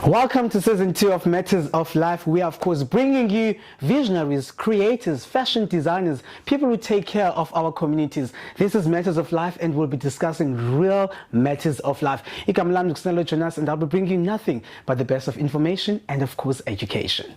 Welcome to season 2 of Matters of Life. We are, of course, bringing you visionaries, creators, fashion designers, people who take care of our communities. This is Matters of Life, and we'll be discussing real matters of life. I'm Jonas, and I'll be bringing you nothing but the best of information and, of course, education.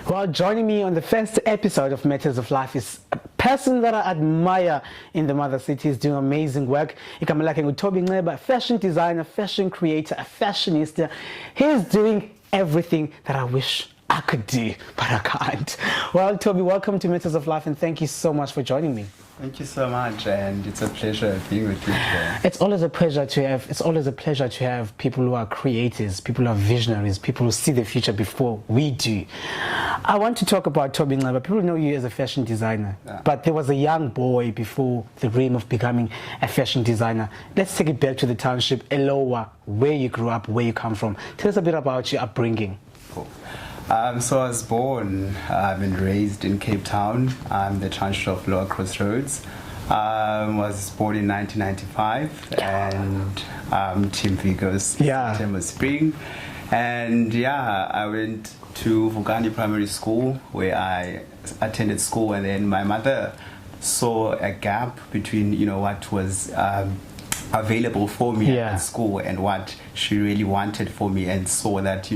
Well, joining me on the first episode of Matters of Life is a person that I admire in the mother city. He's doing amazing work. I'm like Thobey Cooper, a fashion designer, fashion creator, a fashionista. He's doing everything that I wish I could do, but I can't. Well, Thobey, welcome to Matters of Life, and thank you so much for joining me. Thank you so much, and it's a pleasure being with you today. It's always a pleasure to have people who are creators, people who are visionaries, people who see the future before we do. I want to talk about Thobey Cooper. People know you as a fashion designer, but there was a young boy before the dream of becoming a fashion designer. Let's take it back to the township, Elowa, where you grew up, where you come from. Tell us a bit about your upbringing. Cool. So I was born and raised in Cape Town, the township of Lower Crossroads. Was born in 1995, and Team Vigos, September Spring. And I went to Vugani Primary School, where I attended school, and then my mother saw a gap between what was available for me at school and what she really wanted for me, and saw that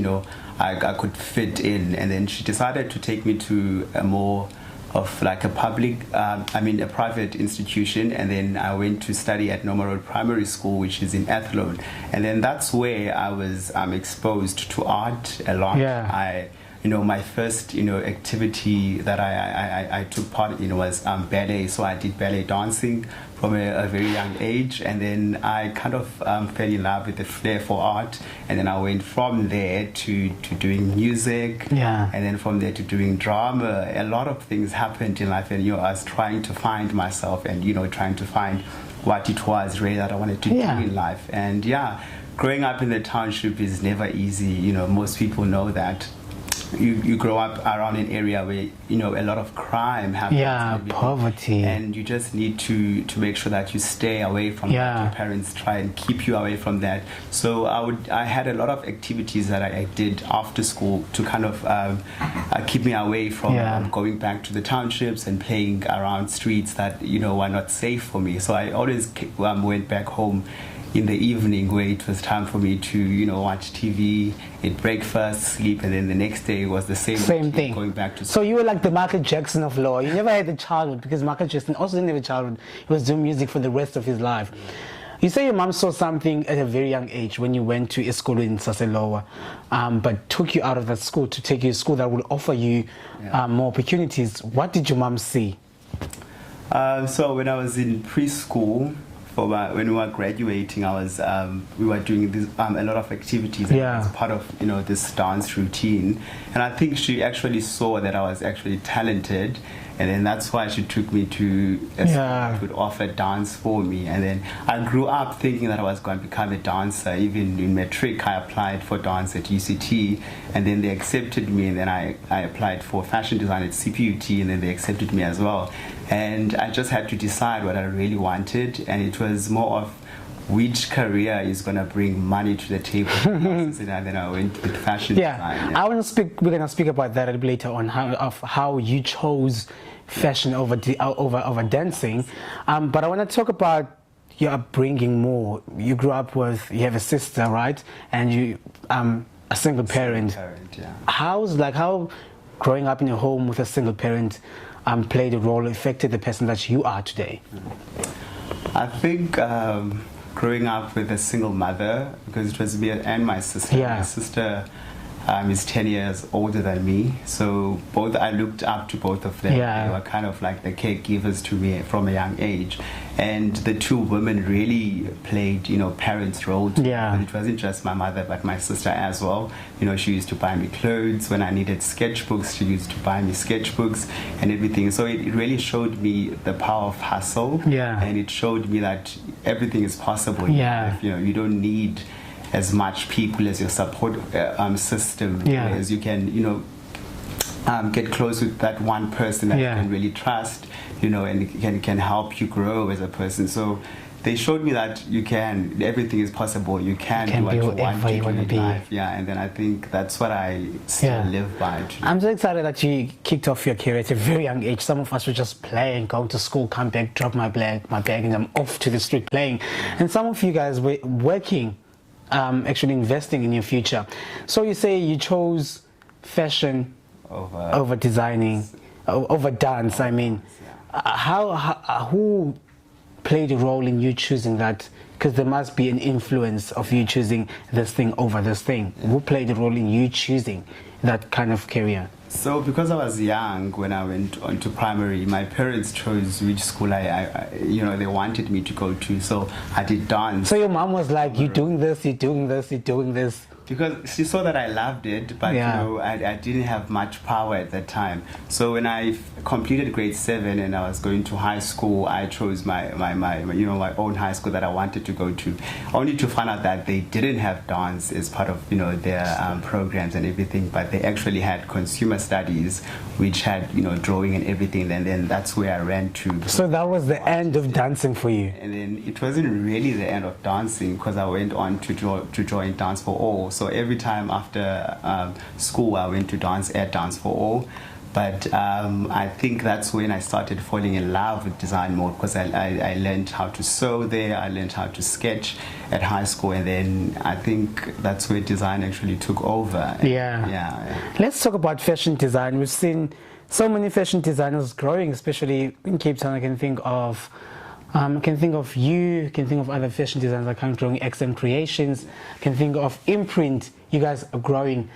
I could fit in, and then she decided to take me to a more of like a a private institution, and then I went to study at Normal Road Primary School, which is in Athlone, and then that's where I was exposed to art a lot. My first activity that I took part in was ballet, so I did ballet dancing from a very young age, and then I kind of fell in love with the flair for art, and then I went from there to doing music, and then from there to doing drama. A lot of things happened in life, and I was trying to find myself, and trying to find what it was really that I wanted to do in life. And growing up in the township is never easy. Most people know that. You grow up around an area where a lot of crime happens, poverty, and you just need to make sure that you stay away from that. Your parents try and keep you away from that. So I had a lot of activities that I did after school to kind of keep me away from going back to the townships and playing around streets that were not safe for me. So I always went back home in the evening, where it was time for me to watch TV, eat breakfast, sleep, and then the next day was the same thing, going back to school. So you were like the Michael Jackson of law. You never had a childhood, because Michael Jackson also didn't have a childhood. He was doing music for the rest of his life. You say your mom saw something at a very young age when you went to a school in Saseloa, but took you out of that school to take you to a school that would offer you more opportunities. What did your mom see? So when I was in preschool, when we were graduating, we were doing this, a lot of activities as part of this dance routine, and I think she actually saw that I was actually talented, and then that's why she took me to a school that would offer dance for me. And then I grew up thinking that I was going to become a dancer. Even in matric, I applied for dance at UCT, and then they accepted me, and then I applied for fashion design at CPUT, and then they accepted me as well. And I just had to decide what I really wanted, and it was more of which career is going to bring money to the table. And then I went with fashion design. We're going to speak about that a bit later on, how you chose fashion over dancing. But I want to talk about your upbringing more. You grew up you have a sister, right? And you a single parent. How growing up in a home with a single parent played a role, affected the person that you are today? I think growing up with a single mother, because it was me and my sister. My sister is 10 years older than me, so I looked up to both of them. They were kind of like the caregivers to me from a young age, and the two women really played parents' role to me. But it wasn't just my mother, but my sister as well. She used to buy me clothes. When I needed sketchbooks, she used to buy me sketchbooks and everything. So it really showed me the power of hustle, and it showed me that everything is possible in life. You don't need as much people as your support system, as you can get close with that one person that you can really trust, you know, and can help you grow as a person. So they showed me that everything is possible. You can do what you want to do in life. Yeah, and then I think that's what I still live by. Actually. I'm so excited that you kicked off your career at a very young age. Some of us were just playing, going to school, come back, drop my bag, and I'm off to the street playing. And some of you guys were working, actually investing in your future. So you say you chose fashion over designing, over dance. I mean, who played a role in you choosing that? Because there must be an influence of you choosing this thing over this thing. Who played a role in you choosing that kind of career? So because I was young when I went on to primary, my parents chose which school they wanted me to go to. So I did dance. So your mom was like, you're doing this, you're doing this, you're doing this. Because she saw that I loved it, but you know, I didn't have much power at that time. So when I completed grade 7 and I was going to high school, I chose my own high school that I wanted to go to, only to find out that they didn't have dance as part of their programs and everything, but they actually had consumer studies, which had drawing and everything. And then that's where I ran to. So that was the end of dancing for you. And then it wasn't really the end of dancing, because I went on to join Dance for All. So every time after school, I went to Dance for All. But I think that's when I started falling in love with design more, because I learned how to sew there, I learned how to sketch at high school, and then I think that's where design actually took over. Yeah. Let's talk about fashion design. We've seen so many fashion designers growing, especially in Cape Town. I can think of you, can think of other fashion designers that are growing, XM Creations, can think of Imprint. You guys are growing.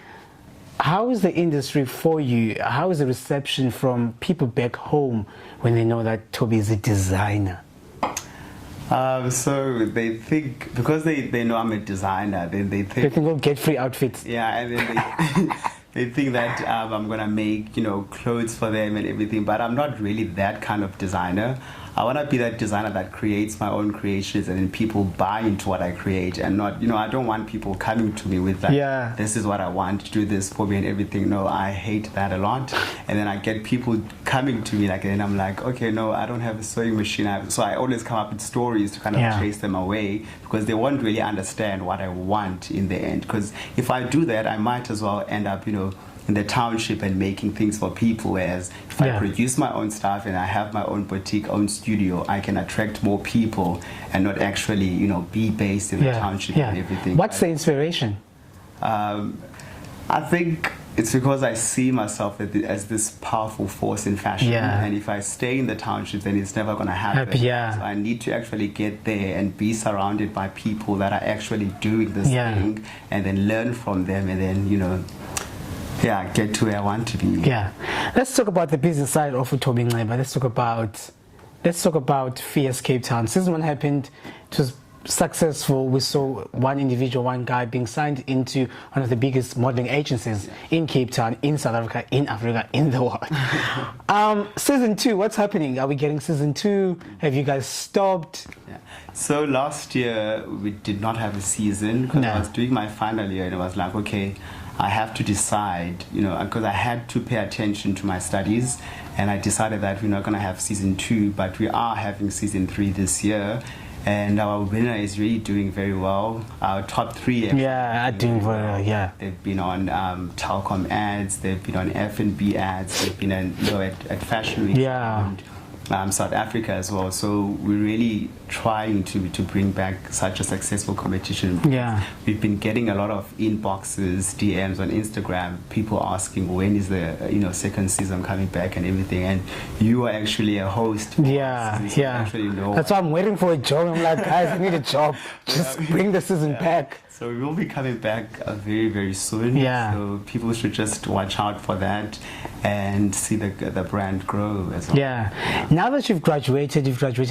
How is the industry for you? How is the reception from people back home when they know that Thobey is a designer? So they think, because they know I'm a designer, then they think we'll get free outfits. Yeah, and then they think that I'm gonna make clothes for them and everything, but I'm not really that kind of designer. I want to be that designer that creates my own creations, and then people buy into what I create, and not, I don't want people coming to me with that, this is what I want, to do this for me and everything. No, I hate that a lot. And then I get people coming to me and I'm like, okay, no, I don't have a sewing machine. So I always come up with stories to kind of chase them away, because they won't really understand what I want in the end. Because if I do that, I might as well end up, in the township and making things for people, whereas if I produce my own stuff and I have my own boutique, own studio, I can attract more people and not actually, be based in the township and everything. What's the inspiration? I think it's because I see myself as this powerful force in fashion, and if I stay in the township, then it's never going to happen. So I need to actually get there and be surrounded by people that are actually doing this thing, and then learn from them, and then, get to where I want to be. Let's talk about the business side of Thobey Nondala. Let's talk about Fierce Cape Town. Season 1 happened. It was successful. We saw one guy being signed into one of the biggest modeling agencies in Cape Town, in South Africa, in the world. Season 2, what's happening? Are we getting season 2? Have you guys stopped? So last year we did not have a season, because I was doing my final year, and I was like, okay, I have to decide, because I had to pay attention to my studies, and I decided that we're not going to have season 2, but we are having season 3 this year. And our winner is really doing very well. Our top 3 actually are doing very well. They've been on Telkom ads, they've been on F&B ads, they've been at Fashion Week and South Africa as well. So we're really trying to bring back such a successful competition. We've been getting a lot of inboxes, DMs on Instagram, people asking when is the second season coming back and everything. And you are actually a host. Actually know. That's why I'm waiting for a job. I'm like, guys, I need a job. Just bring the season back. So we will be coming back very, very soon. So people should just watch out for that and see the brand grow as well. Now that you've graduated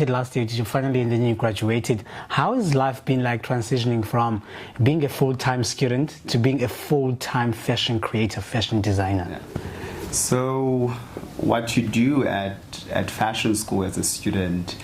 last year, did you finally, and then you graduated, how has life been like transitioning from being a full-time student to being a full-time fashion creator, fashion designer? So what you do at fashion school as a student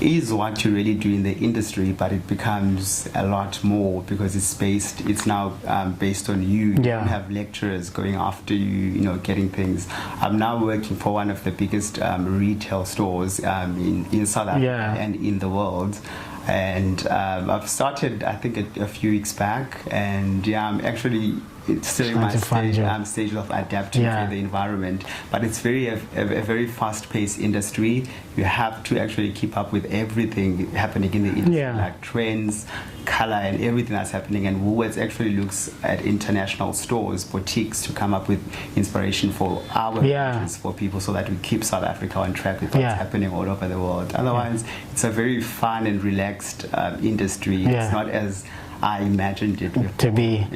is what you really do in the industry, but it becomes a lot more because it's now based on you. You don't have lecturers going after you, getting things. I'm now working for one of the biggest retail stores in South Africa and in the world. And I've started, I think, a few weeks back, and I'm actually still in my stage of adapting to the environment. But it's a very fast-paced industry. You have to actually keep up with everything happening in the industry, like trends, color, and everything that's happening. And Woolworths actually looks at international stores, boutiques, to come up with inspiration for our regions, for people, so that we keep South Africa on track with what's happening all over the world. Otherwise, it's a very fun and relaxed industry. It's not as I imagined it to be.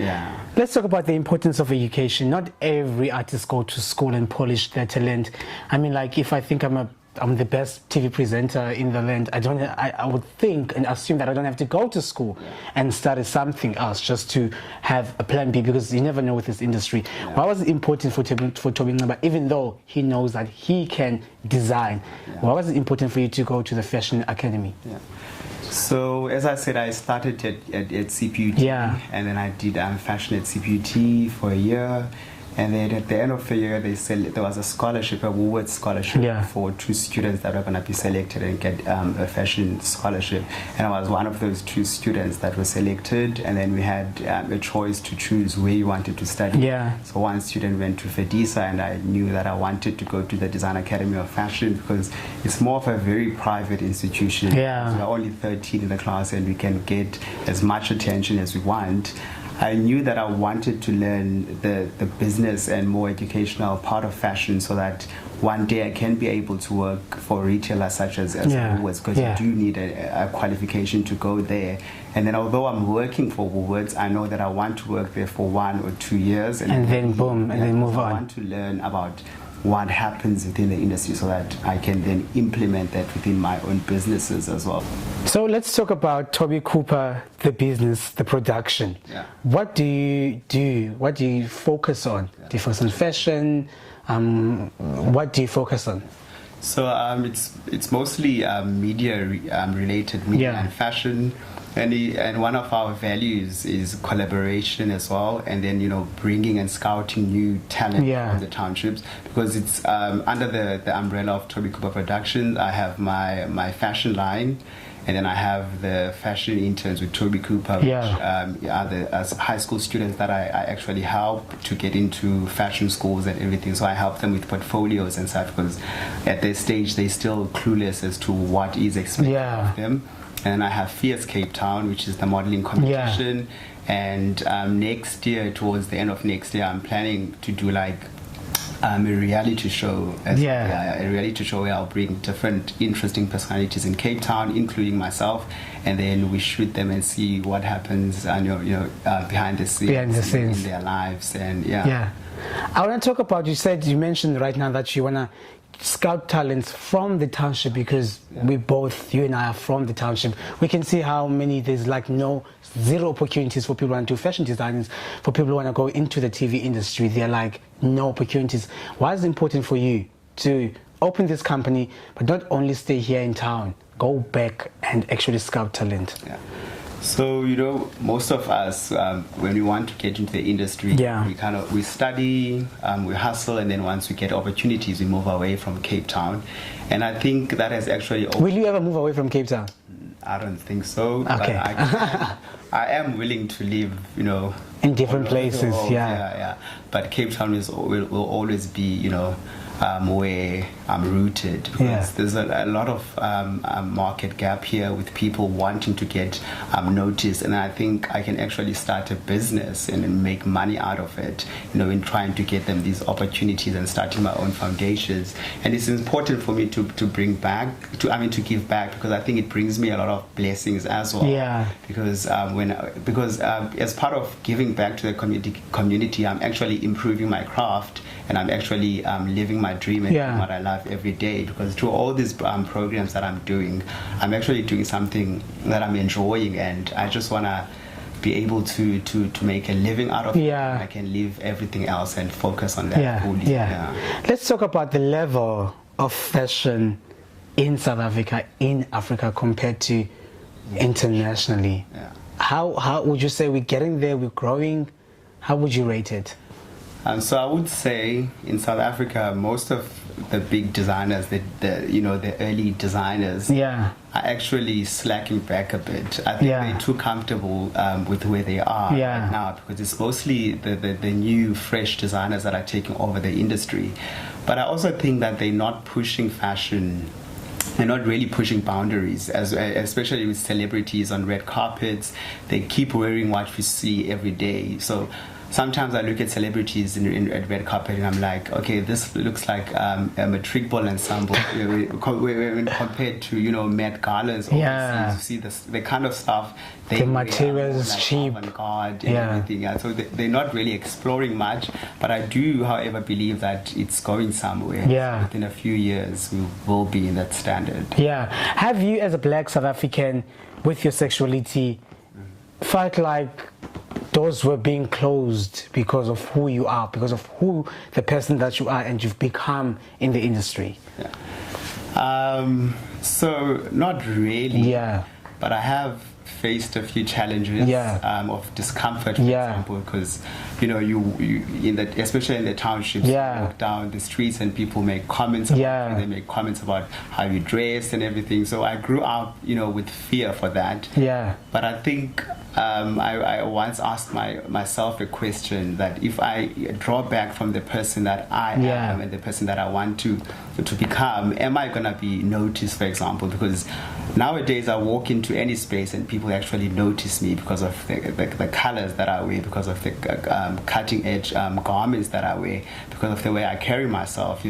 Let's talk about the importance of education. Not every artist go to school and polish their talent. I mean, like, if I think I'm the best TV presenter in the land, I would think and assume that I don't have to go to school and study something else just to have a plan B, because you never know with this industry. Why was it important for Thobey Nondala, even though he knows that he can design? Why was it important for you to go to the Fashion Academy? So, as I said, I started at CPUT, and then I did fashion at CPUT for a year. And then at the end of the year, they said there was a scholarship, a Woolworths scholarship for 2 students that were going to be selected and get a fashion scholarship. And I was one of those 2 students that were selected. And then we had a choice to choose where you wanted to study. So one student went to FEDISA, and I knew that I wanted to go to the Design Academy of Fashion because it's more of a very private institution. We're only 13 in the class, and we can get as much attention as we want. I knew that I wanted to learn the business and more educational part of fashion, so that one day I can be able to work for retailers such as Woolworths, because you do need a qualification to go there. And then although I'm working for Woolworths, I know that I want to work there for 1 or 2 years. And then boom, and then move on. I want to learn about what happens within the industry so that I can then implement that within my own businesses as well. So let's talk about Thobey Cooper, the business, the production. What do you do? What do you focus on? Do you focus on fashion? What do you focus on? So it's mostly media related, media and fashion. And one of our values is collaboration as well, and then bringing and scouting new talent from the townships, because it's under the umbrella of Tropico Cooper Productions. I have my fashion line, and then I have the fashion interns with Thobey Cooper, which are the high school students that I actually help to get into fashion schools and everything. So I help them with portfolios and stuff, because at this stage they're still clueless as to what is expected of them. And I have Fierce Cape Town, which is the modeling competition. And next year, towards the end of next year, I'm planning to do like a reality show. A reality show where I'll bring different interesting personalities in Cape Town, including myself, and then we shoot them and see what happens behind the scenes in their lives. And I want to talk about, you mentioned right now that you want to scout talents from the township, because you and I are from the township. We can see how many there's like zero opportunities for people who want to do fashion designers, for people who want to go into the TV industry. They're like no opportunities. Why is it important for you to open this company, but not only stay here in town, go back and actually scout talent? So most of us, when we want to get into the industry, we study, we hustle, and then once we get opportunities, we move away from Cape Town. And I think that has actually. Will you ever move away from Cape Town? I don't think so. Okay. I am willing to live, in different places. But Cape Town will always be, where I'm rooted, because there's a lot of market gap here with people wanting to get noticed, and I think I can actually start a business and make money out of it, in trying to get them these opportunities and starting my own foundations. And it's important for me to give back, because I think it brings me a lot of blessings as well. Because as part of giving back to the community, I'm actually improving my craft, and I'm actually living my dream and doing what I love every day, because through all these programs that I'm doing, I'm actually doing something that I'm enjoying, and I just want to be able to make a living out of it. I can leave everything else and focus on that fully. Let's talk about the level of fashion in South Africa, in Africa, compared to internationally? Yeah. How would you say we're getting there, we're growing? How would you rate it? So I would say in South Africa, most of the big designers, the early designers, yeah, are actually slacking back a bit. I think they're too comfortable with where they are right now, because it's mostly the new, fresh designers that are taking over the industry. But I also think that they're not pushing fashion. They're not really pushing boundaries, especially with celebrities on red carpets. They keep wearing what we see every day. So sometimes I look at celebrities at red carpet and I'm like, okay, this looks like a matric ball ensemble compared to, Met Galas. You see the kind of stuff. The material is cheap. And everything. Yeah. So they're not really exploring much. But I do, however, believe that it's going somewhere. Yeah. So within a few years, we will be in that standard. Yeah. Have you, as a Black South African, with your sexuality, felt like doors were being closed because of who you are, because of who the person that you are and you've become in the industry? Yeah. So not really. Yeah. But I have faced a few challenges of discomfort, for example, because especially in the townships, you walk down the streets and people make comments about you. They make comments about how you dress and everything. So I grew up, with fear for that. Yeah. But I think I once asked myself a question, that if I draw back from the person that I am and the person that I want to become, am I going to be noticed, for example? Because nowadays I walk into any space and people actually notice me because of the colors that I wear, because of the cutting edge garments that I wear, because of the way I carry myself.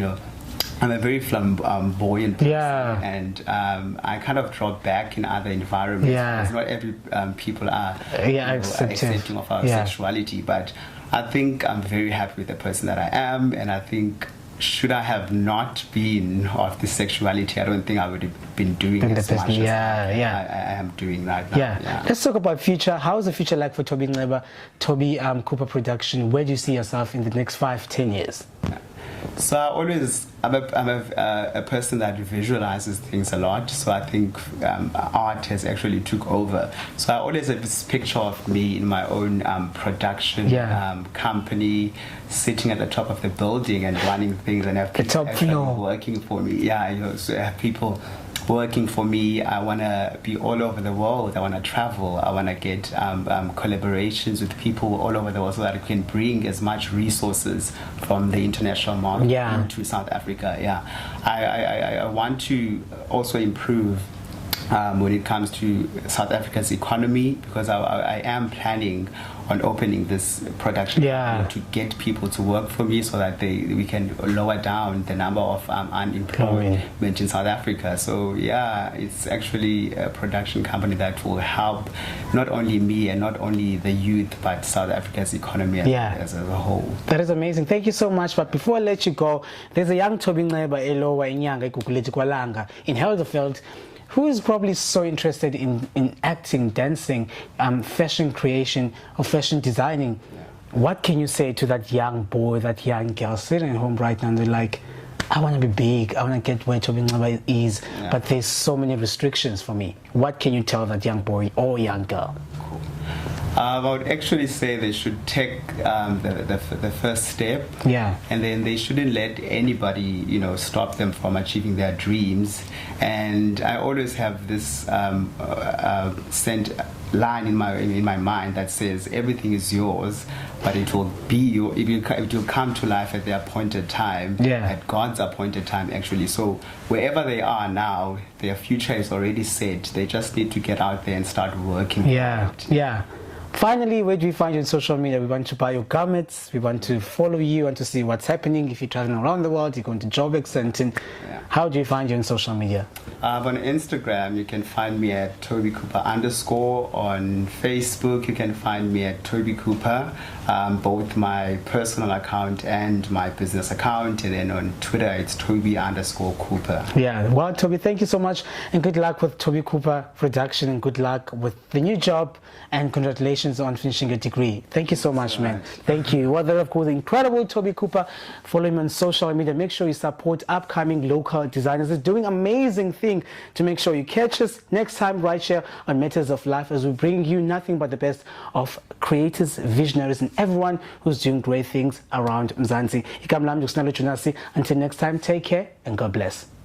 I'm a very flamboyant person, and I kind of drop back in other environments. Because not every people are accepting of our sexuality, but I think I'm very happy with the person that I am, and I think, should I have not been of this sexuality, I don't think I would have been doing as much as I am doing right now. Let's talk about future. How is the future like for Thobey Cooper, Thobey Cooper Production? Where do you see yourself in the next 5-10 years? So I'm a person that visualizes things a lot. So I think art has actually took over. So I always have this picture of me in my own production company, sitting at the top of the building and running things, and have people actually working for me. So I have people working for me. I want to be all over the world. I want to travel. I want to get collaborations with people all over the world, so that I can bring as much resources from the international market into South Africa. I want to also improve when it comes to South Africa's economy, because I am planning on opening this production to get people to work for me, so that we can lower down the number of unemployment in South Africa. So it's actually a production company that will help not only me and not only the youth, but South Africa's economy as a whole. That is amazing. Thank you so much. But before I let you go, there's a young Thobey Cooper in Helderveld, who is probably so interested in acting, dancing, fashion creation, or fashion designing. What can you say to that young boy, that young girl sitting at home right now and they're like, I want to be big, I want to get where Thobey Cooper is, but there's so many restrictions for me. What can you tell that young boy or young girl? I would actually say they should take the first step, and then they shouldn't let anybody, stop them from achieving their dreams. And I always have this line in my mind that says, everything is yours, but it will come to life at the appointed time, at God's appointed time, actually. So wherever they are now, their future is already set. They just need to get out there and start working. Finally, where do we find you on social media? We want to buy your garments, we want to follow you, want to see what's happening. If you're traveling around the world, you're going to Joburg, Sandton. How do you find you on social media? On Instagram, you can find me at Thobey Cooper _. On Facebook, you can find me at Thobey Cooper, both my personal account and my business account. And then on Twitter, it's Thobey _Cooper. Well, Thobey, thank you so much, and good luck with Thobey Cooper Production, and good luck with the new job, and congratulations congratulations on finishing your degree. Thank you so much, man. Right. Thank you. Well, there, of course, the incredible Thobey Cooper. Follow him on social media. Make sure you support upcoming local designers. He's doing amazing thing to make sure you catch us next time right here on Matters of Life, as we bring you nothing but the best of creators, visionaries, and everyone who's doing great things around Mzansi. Jonas. Until next time, take care and God bless.